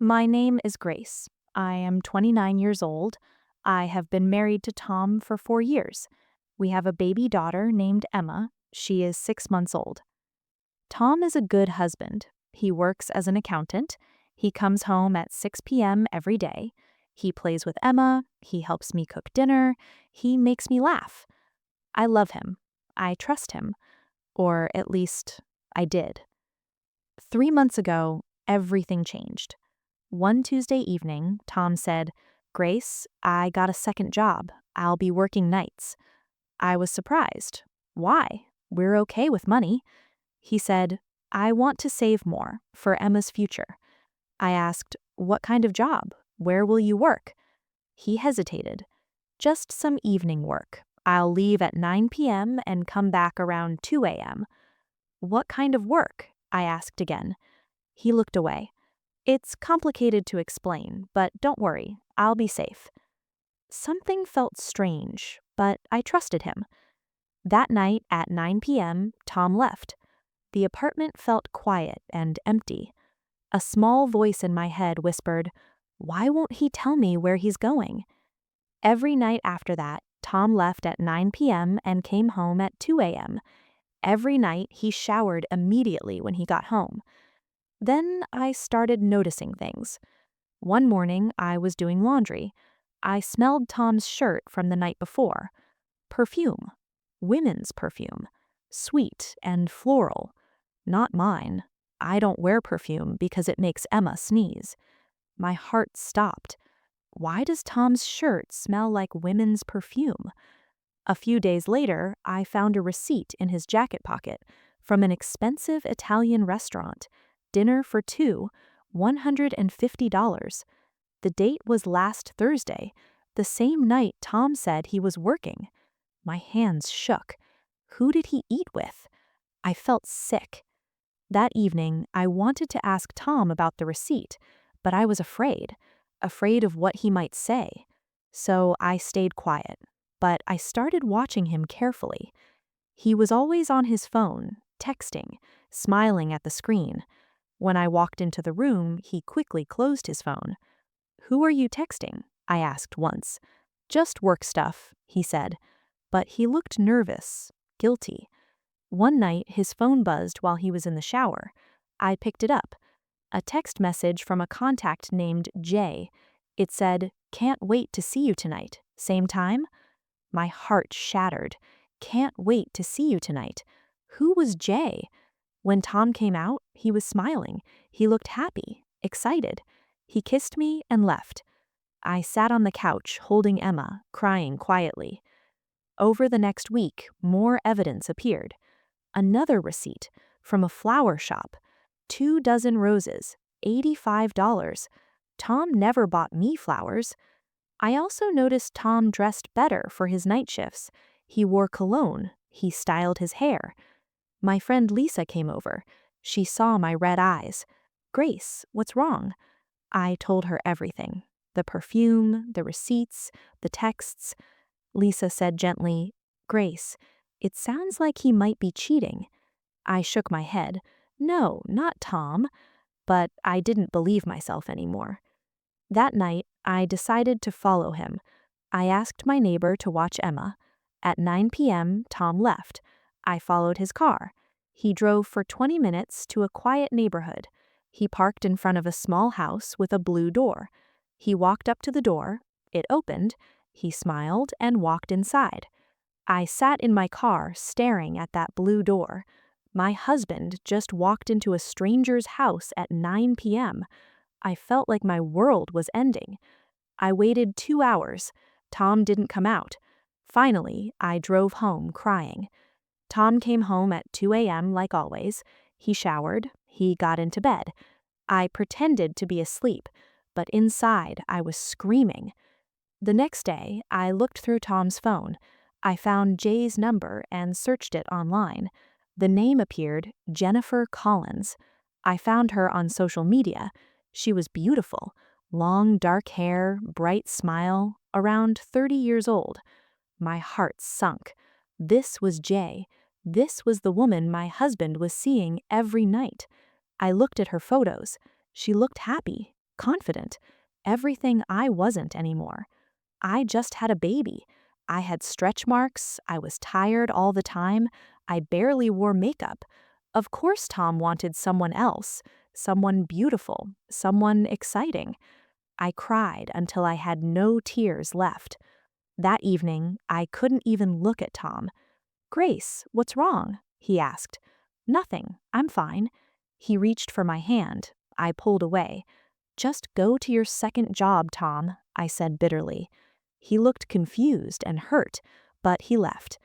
My name is Grace. I am 29 years old. I have been married to Tom for 4 years. We have a baby daughter named Emma. She is 6 months old. Tom is a good husband. He works as an accountant. He comes home at 6 p.m. every day. He plays with Emma. He helps me cook dinner. He makes me laugh. I love him. I trust him. Or at least, I did. 3 months ago, everything changed. One Tuesday evening, Tom said, "Grace, I got a second job. I'll be working nights." I was surprised. Why? We're okay with money. He said, "I want to save more for Emma's future." I asked, "What kind of job? Where will you work?" He hesitated. "Just some evening work. I'll leave at 9 p.m. and come back around 2 a.m. "What kind of work?" I asked again. He looked away. "It's complicated to explain, but don't worry, I'll be safe." Something felt strange, but I trusted him. That night at 9 p.m., Tom left. The apartment felt quiet and empty. A small voice in my head whispered, "Why won't he tell me where he's going?" Every night after that, Tom left at 9 p.m. and came home at 2 a.m. Every night, he showered immediately when he got home. Then I started noticing things. One morning, I was doing laundry. I smelled Tom's shirt from the night before. Perfume. Women's perfume. Sweet and floral. Not mine. I don't wear perfume because it makes Emma sneeze. My heart stopped. Why does Tom's shirt smell like women's perfume? A few days later, I found a receipt in his jacket pocket from an expensive Italian restaurant. Dinner for two, $150. The date was last Thursday, the same night Tom said he was working. My hands shook. Who did he eat with? I felt sick. That evening, I wanted to ask Tom about the receipt, but I was afraid of what he might say. So I stayed quiet, but I started watching him carefully. He was always on his phone, texting, smiling at the screen. When I walked into the room, he quickly closed his phone. "Who are you texting?" I asked once. "Just work stuff," he said. But he looked nervous, guilty. One night, his phone buzzed while he was in the shower. I picked it up. A text message from a contact named Jay. It said, "Can't wait to see you tonight. Same time?" My heart shattered. Can't wait to see you tonight. Who was Jay? When Tom came out, he was smiling. He looked happy, excited. He kissed me and left. I sat on the couch holding Emma, crying quietly. Over the next week, more evidence appeared. Another receipt from a flower shop. 2 dozen roses, $85. Tom never bought me flowers. I also noticed Tom dressed better for his night shifts. He wore cologne. He styled his hair. My friend Lisa came over. She saw my red eyes. "Grace, what's wrong?" I told her everything. The perfume, the receipts, the texts. Lisa said gently, "Grace, it sounds like he might be cheating." I shook my head. "No, not Tom." But I didn't believe myself anymore. That night, I decided to follow him. I asked my neighbor to watch Emma. At 9 p.m., Tom left. I followed his car. He drove for 20 minutes to a quiet neighborhood. He parked in front of a small house with a blue door. He walked up to the door. It opened. He smiled and walked inside. I sat in my car staring at that blue door. My husband just walked into a stranger's house at 9 p.m. I felt like my world was ending. I waited 2 hours. Tom didn't come out. Finally, I drove home crying. Tom came home at 2 a.m. like always. He showered. He got into bed. I pretended to be asleep, but inside I was screaming. The next day, I looked through Tom's phone. I found Jay's number and searched it online. The name appeared, Jennifer Collins. I found her on social media. She was beautiful. Long dark hair, bright smile, around 30 years old. My heart sunk. This was Jay. This was the woman my husband was seeing every night. I looked at her photos. She looked happy. confident. Everything I wasn't anymore. I just had a baby. I had stretch marks, I was tired all the time, I barely wore makeup. Of course Tom wanted someone else, someone beautiful, someone exciting. I cried until I had no tears left. That evening, I couldn't even look at Tom. "Grace, what's wrong?" he asked. "Nothing, I'm fine." He reached for my hand. I pulled away. "Just go to your second job, Tom," I said bitterly. He looked confused and hurt, but he left.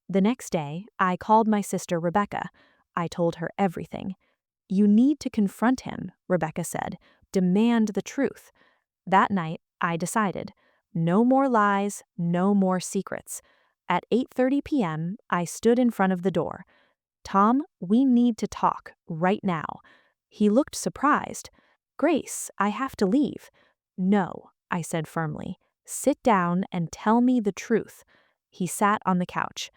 The next day, I called my sister Rebecca. I told her everything. "You need to confront him," Rebecca said. "Demand the truth." That night, I decided. No more lies, no more secrets. At 8:30 p.m., I stood in front of the door. "Tom, we need to talk, right now." He looked surprised. "Grace, I have to leave." "No," I said firmly. "Sit down and tell me the truth." He sat on the couch.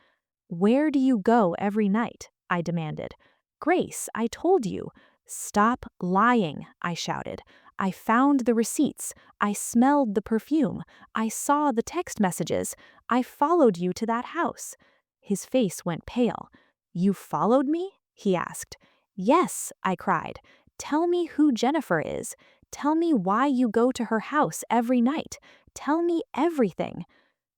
"Where do you go every night?" I demanded. "Grace, I told you." "Stop lying," I shouted. "I found the receipts. I smelled the perfume. I saw the text messages. I followed you to that house." His face went pale. "You followed me?" he asked. "Yes," I cried. "Tell me who Jennifer is. Tell me why you go to her house every night. Tell me everything."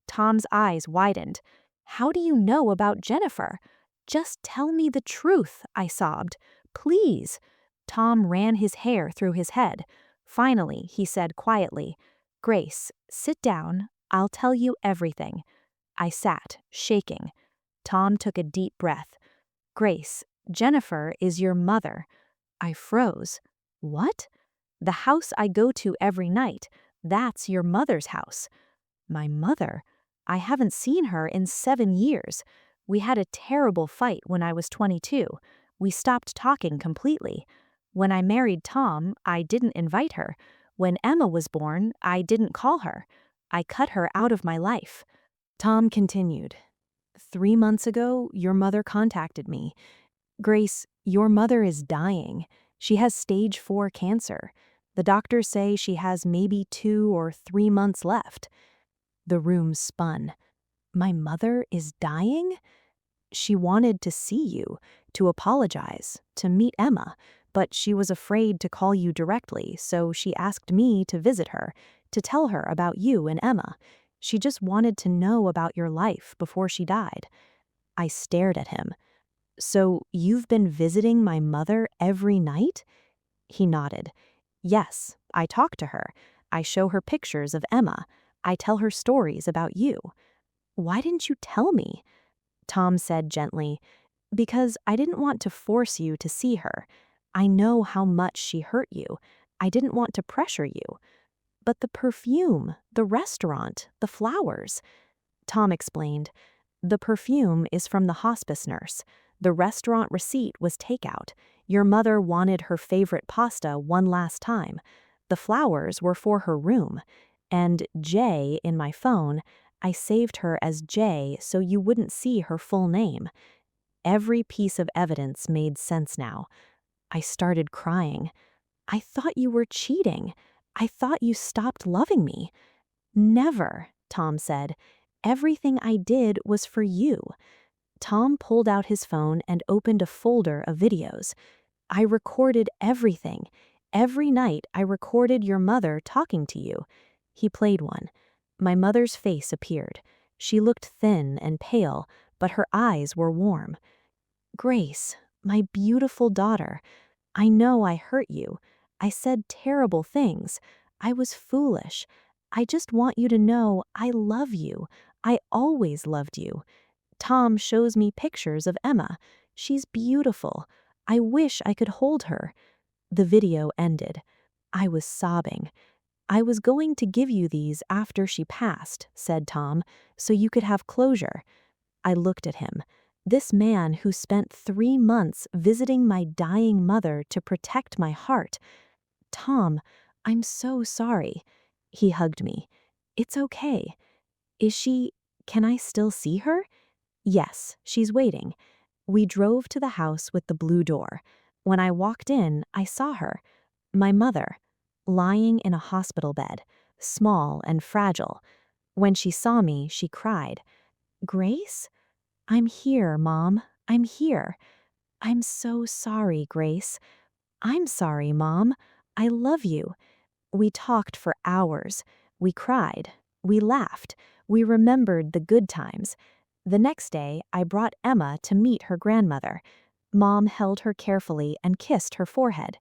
Tom's eyes widened. "How do you know about Jennifer?" "Just tell me the truth," I sobbed. "Please." Tom ran his hair through his head. Finally, he said quietly, "Grace, sit down. I'll tell you everything." I sat, shaking. Tom took a deep breath. "Grace, Jennifer is your mother." I froze. "What?" "The house I go to every night, that's your mother's house." "My mother? I haven't seen her in 7 years. We had a terrible fight when I was 22. We stopped talking completely. When I married Tom, I didn't invite her. When Emma was born, I didn't call her. I cut her out of my life." Tom continued. "3 months ago, your mother contacted me. Grace, your mother is dying. She has stage 4 cancer. The doctors say she has maybe 2 or 3 months left." The room spun. "My mother is dying?" "She wanted to see you, to apologize, to meet Emma, but she was afraid to call you directly, so she asked me to visit her, to tell her about you and Emma. She just wanted to know about your life before she died." I stared at him. "So you've been visiting my mother every night?" He nodded. "Yes, I talk to her. I show her pictures of Emma. I tell her stories about you." "Why didn't you tell me?" Tom said gently, "Because I didn't want to force you to see her. I know how much she hurt you. I didn't want to pressure you." "But the perfume, the restaurant, the flowers." Tom explained. "The perfume is from the hospice nurse. The restaurant receipt was takeout. Your mother wanted her favorite pasta one last time. The flowers were for her room. And J in my phone, I saved her as J so you wouldn't see her full name." Every piece of evidence made sense now. I started crying. "I thought you were cheating. I thought you stopped loving me." "Never," Tom said. "Everything I did was for you." Tom pulled out his phone and opened a folder of videos. "I recorded everything. Every night I recorded your mother talking to you." He played one. My mother's face appeared. She looked thin and pale, but her eyes were warm. "Grace, my beautiful daughter, I know I hurt you. I said terrible things. I was foolish. I just want you to know I love you. I always loved you. Tom shows me pictures of Emma. She's beautiful. I wish I could hold her." The video ended. I was sobbing. "I was going to give you these after she passed," said Tom, "so you could have closure." I looked at him. This man who spent 3 months visiting my dying mother to protect my heart. "Tom, I'm so sorry." He hugged me. "It's okay." Can I still see her?" "Yes, she's waiting." We drove to the house with the blue door. When I walked in, I saw her. My mother. lying in a hospital bed, small and fragile. When she saw me, she cried, "Grace? I'm here, Mom. I'm here. I'm so sorry, Grace. I'm sorry, Mom. I love you." We talked for hours. We cried. We laughed. We remembered the good times. The next day, I brought Emma to meet her grandmother. Mom held her carefully and kissed her forehead.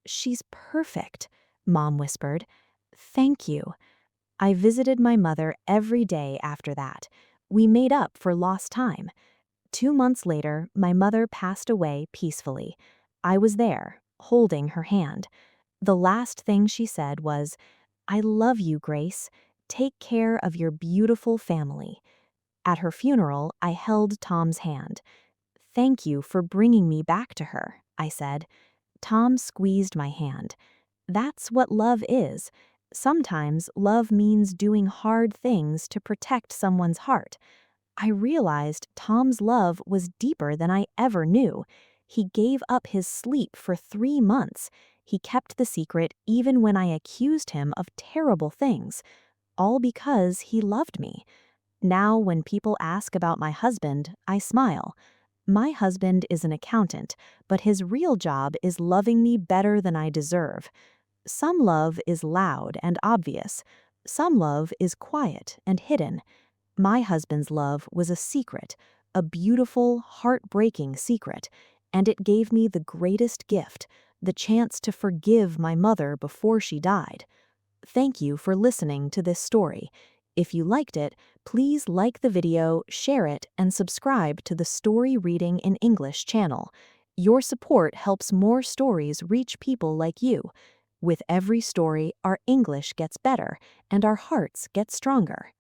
"She's perfect," Mom whispered. "Thank you." I visited my mother every day after that. We made up for lost time. 2 months later, my mother passed away peacefully. I was there, holding her hand. The last thing she said was, "I love you, Grace. Take care of your beautiful family." At her funeral, I held Tom's hand. "Thank you for bringing me back to her," I said. Tom squeezed my hand. That's what love is. Sometimes love means doing hard things to protect someone's heart. I realized Tom's love was deeper than I ever knew. He gave up his sleep for 3 months. He kept the secret even when I accused him of terrible things, all because he loved me. Now, when people ask about my husband, I smile. My husband is an accountant, but his real job is loving me better than I deserve. Some love is loud and obvious. Some love is quiet and hidden. My husband's love was a secret, a beautiful, heartbreaking secret, and it gave me the greatest gift, the chance to forgive my mother before she died. Thank you for listening to this story. If you liked it, please like the video, share it, and subscribe to the Story Reading in English channel. Your support helps more stories reach people like you. With every story, our English gets better and our hearts get stronger.